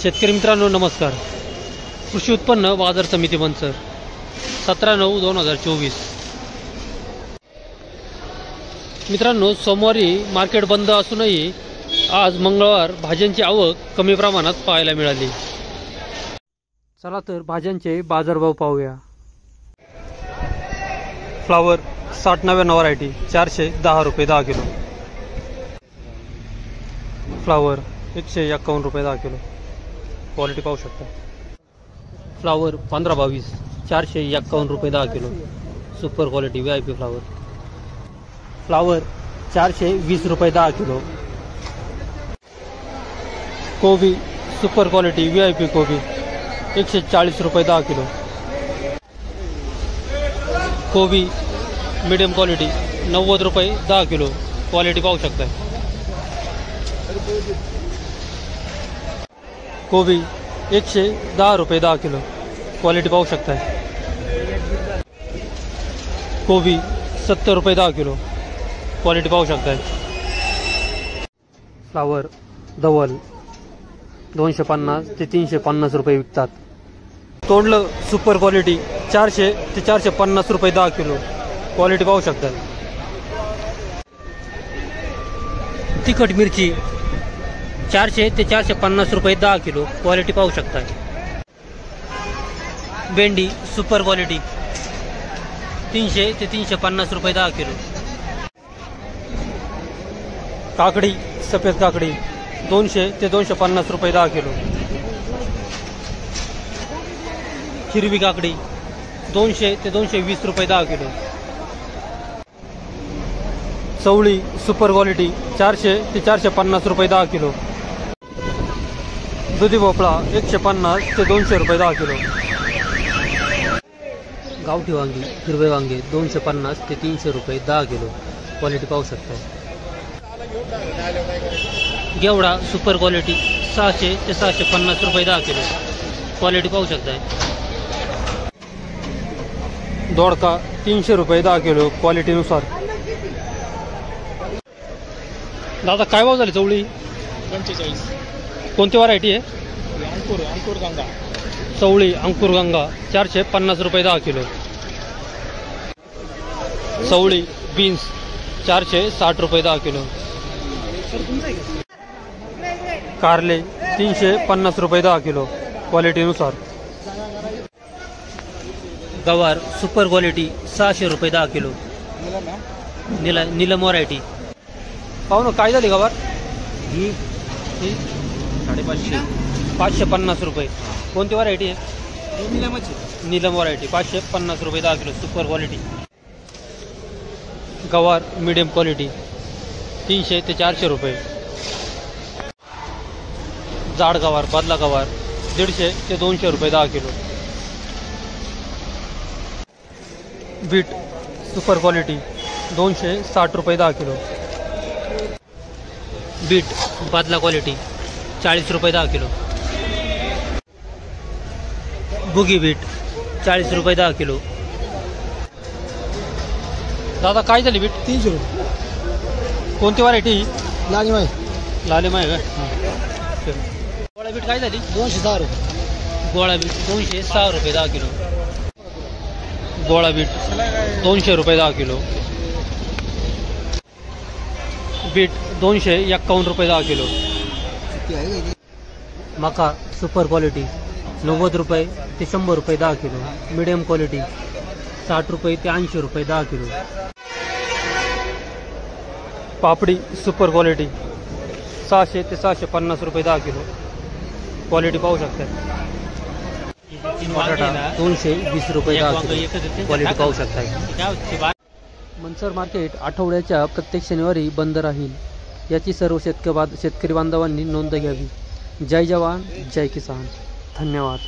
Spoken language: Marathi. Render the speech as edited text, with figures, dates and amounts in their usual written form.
शेतकरी मित्रांनो नमस्कार. कृषी उत्पन्न बाजार समिती मंचर 17/9/2024. मित्रांनो, सोमवारी मार्केट बंद असूनही आज मंगळवार भाज्यांची आवक कमी प्रमाणात पाहायला मिळाली. चला तर भाज्यांचे बाजारभाव पाहूया. फ्लावर 60-90 व्हरायटी 410 रुपये 10 किलो. फ्लावर 151 रुपये 10 किलो. क्वालिटी पाहू शकता. फ्लावर 15-22 451 रुपये 10 kilo. Super quality VIP flower. Flower 420 रुपये 10 किलो. कोबी सुपर क्वालिटी VIP कोबी 140 रुपये 10 किलो. कोबी मीडियम क्वालिटी 90 रुपये 10 किलो. क्वालिटी पाहू शकता. कोबी 110 रुपये 10 किलो. क्वालिटी पाहू शकता. कोबी 70 रुपये 10 किलो. क्वालिटी पाहू शकता. फ्लावर धवल 250 ते 350 रुपये विकतात. तोडलं सुपर क्वालिटी 400 ते 450 रुपये 10 किलो. क्वालिटी पाहू शकता. तिखट मिरची 400 ते 450 रुपये 10 किलो. क्वालिटी पाहू शकता. भेंडी सुपर क्वालिटी 300 ते 350 रुपये 10 किलो. काकडी सफेद काकडी 200 ते 250 रुपये 10 किलो. हिरवी काकडी 200 ते 220 रुपये 10 किलो. चवळी सुपर क्वालिटी 400 ते 450 रुपये 10 किलो. दुधी भोपळा 150 ते 200 रुपये 10 किलो. गावठी वांगी हिरवे वांगे 250 ते 300 रुपये 10 किलो. क्वालिटी पाहू शकता. गेवडा सुपर क्वालिटी 600 ते 650 रुपये 10 किलो. क्वालिटी पाहू शकता. दोडका 300 रुपये 10 किलो. क्वालिटीनुसार. दादा काय भाव झाले चवळी? 45. कोणती व्हरायटी आहे? अंकुर गंगा. चवळी अंकुर गंगा 450 रुपये 10 किलो. चवळी बीन्स 460 रुपये 10 किलो. कारले 350 रुपये 10 किलो. क्वालिटीनुसार. गवार सुपर क्वालिटी 600 रुपये 10 किलो. नीलम व्हरायटी. पाहू ना काय झाली गवार? ही 550. 550 रुपये. कोणती व्हरायटी आहे? नीलम व्हरायटी 550 रुपये 10 किलो. Super quality. गवार मीडियम क्वालिटी 300 ते 400 रुपये. जाड गवार बदला गवार 150 ते 200 रुपये 10 किलो. बीट सुपर क्वालिटी 260 रुपये 10 किलो. बीट बदला क्वालिटी 40 रुपये 10 किलो. बुगी बीट 40 रुपये 10 किलो. दादा काय झाली बीट? 300 रुपये. कोणती व्हरायटी? लालिमाई. लालिमाई का? गोळा बीट काय झाली? 210 रुपये. गोळा बीट 206 रुपये 10 किलो. गोळा बीट 200 रुपये 10 किलो. बीट 251 रुपये 10 किलो. मका सुपर क्वालिटी 90 रुपये ते 100 रुपये 10 किलो. मीडियम क्वालिटी 60 रुपये ते 80 रुपये 10 किलो. पापडी सुपर क्वालिटी 600 ते 650 रुपये 10 किलो. क्वालिटी पाहू शकता. बटाटा 220 रुपये 10 किलो. क्वालिटी पाहू शकता. मंचर मार्केट आठवड्याच्या प्रत्येक शनिवारी बंद राहील याची सर्व शेतकरी बांधवांनी नोंद घ्यावी. जय जवान जय किसान. धन्यवाद.